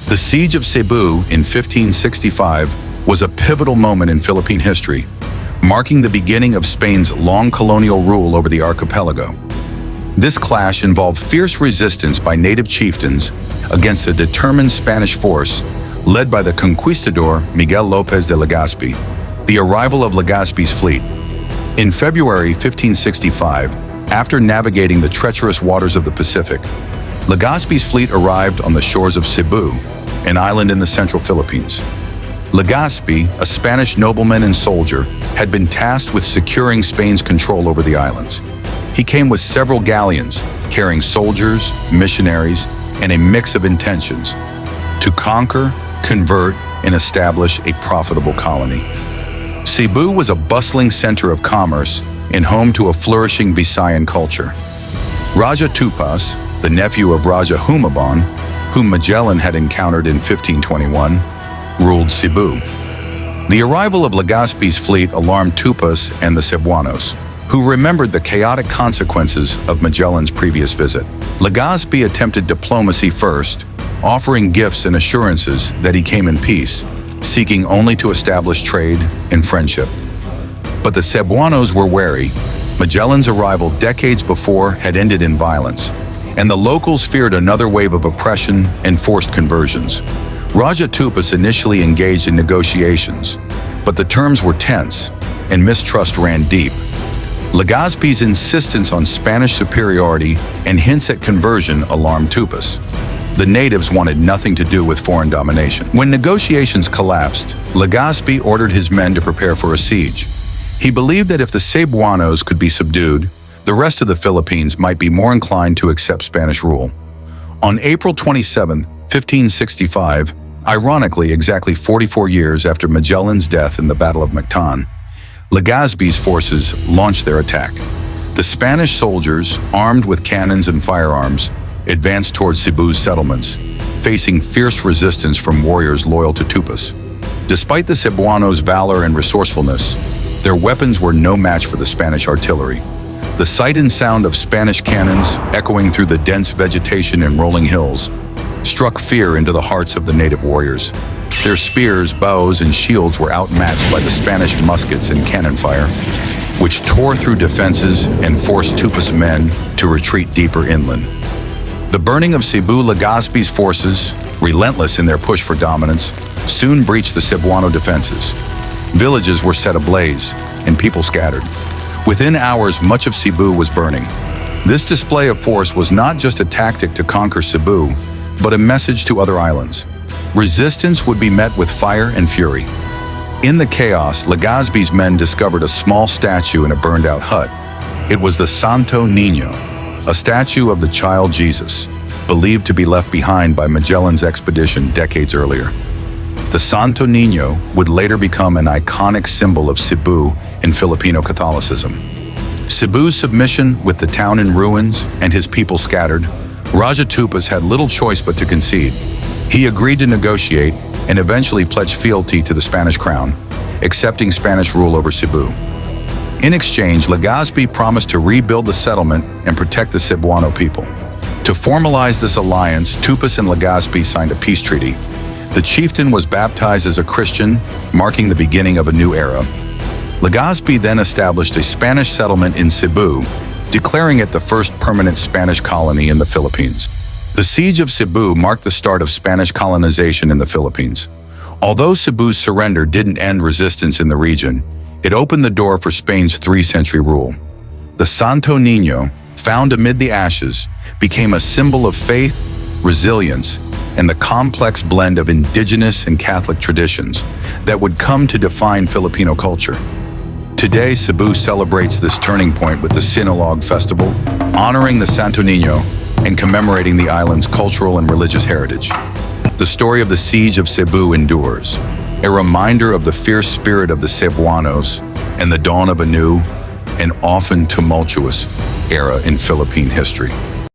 The Siege of Cebu in 1565 was a pivotal moment in Philippine history, marking the beginning of Spain's long colonial rule over the archipelago. This clash involved fierce resistance by native chieftains against a determined Spanish force led by the conquistador Miguel López de Legazpi. The arrival of Legazpi's fleet. In February 1565, after navigating the treacherous waters of the Pacific, Legazpi's fleet arrived on the shores of Cebu, an island in the central Philippines. Legazpi, a Spanish nobleman and soldier, had been tasked with securing Spain's control over the islands. He came with several galleons, carrying soldiers, missionaries, and a mix of intentions to conquer, convert, and establish a profitable colony. Cebu was a bustling center of commerce and home to a flourishing Visayan culture. Raja Tupas, the nephew of Raja Humabon, whom Magellan had encountered in 1521, ruled Cebu. The arrival of Legazpi's fleet alarmed Tupas and the Cebuanos, who remembered the chaotic consequences of Magellan's previous visit. Legazpi attempted diplomacy first, offering gifts and assurances that he came in peace, seeking only to establish trade and friendship. But the Cebuanos were wary. Magellan's arrival decades before had ended in violence, and the locals feared another wave of oppression and forced conversions. Raja Tupas initially engaged in negotiations, but the terms were tense and mistrust ran deep. Legazpi's insistence on Spanish superiority and hints at conversion alarmed Tupas. The natives wanted nothing to do with foreign domination. When negotiations collapsed, Legazpi ordered his men to prepare for a siege. He believed that if the Cebuanos could be subdued, the rest of the Philippines might be more inclined to accept Spanish rule. On April 27, 1565, ironically exactly 44 years after Magellan's death in the Battle of Mactan, Legazpi's forces launched their attack. The Spanish soldiers, armed with cannons and firearms, advanced towards Cebu's settlements, facing fierce resistance from warriors loyal to Tupas. Despite the Cebuanos' valor and resourcefulness, their weapons were no match for the Spanish artillery. The sight and sound of Spanish cannons echoing through the dense vegetation and rolling hills struck fear into the hearts of the native warriors. Their spears, bows, and shields were outmatched by the Spanish muskets and cannon fire, which tore through defenses and forced Tupas' men to retreat deeper inland. The burning of Cebu, Legazpi's forces, relentless in their push for dominance, soon breached the Cebuano defenses. Villages were set ablaze, and people scattered. Within hours, much of Cebu was burning. This display of force was not just a tactic to conquer Cebu, but a message to other islands. Resistance would be met with fire and fury. In the chaos, Legazpi's men discovered a small statue in a burned-out hut. It was the Santo Niño, a statue of the child Jesus, believed to be left behind by Magellan's expedition decades earlier. The Santo Niño would later become an iconic symbol of Cebu in Filipino Catholicism. Cebu's submission with the town in ruins and his people scattered, Raja Tupas had little choice but to concede. He agreed to negotiate and eventually pledged fealty to the Spanish crown, accepting Spanish rule over Cebu. In exchange, Legazpi promised to rebuild the settlement and protect the Cebuano people. To formalize this alliance, Tupas and Legazpi signed a peace treaty. The chieftain was baptized as a Christian, marking the beginning of a new era. Legazpi then established a Spanish settlement in Cebu, declaring it the first permanent Spanish colony in the Philippines. The Siege of Cebu marked the start of Spanish colonization in the Philippines. Although Cebu's surrender didn't end resistance in the region, it opened the door for Spain's three-century rule. The Santo Niño, found amid the ashes, became a symbol of faith, resilience, and the complex blend of indigenous and Catholic traditions that would come to define Filipino culture. Today, Cebu celebrates this turning point with the Sinulog Festival, honoring the Santo Niño and commemorating the island's cultural and religious heritage. The story of the Siege of Cebu endures, a reminder of the fierce spirit of the Cebuanos and the dawn of a new and often tumultuous era in Philippine history.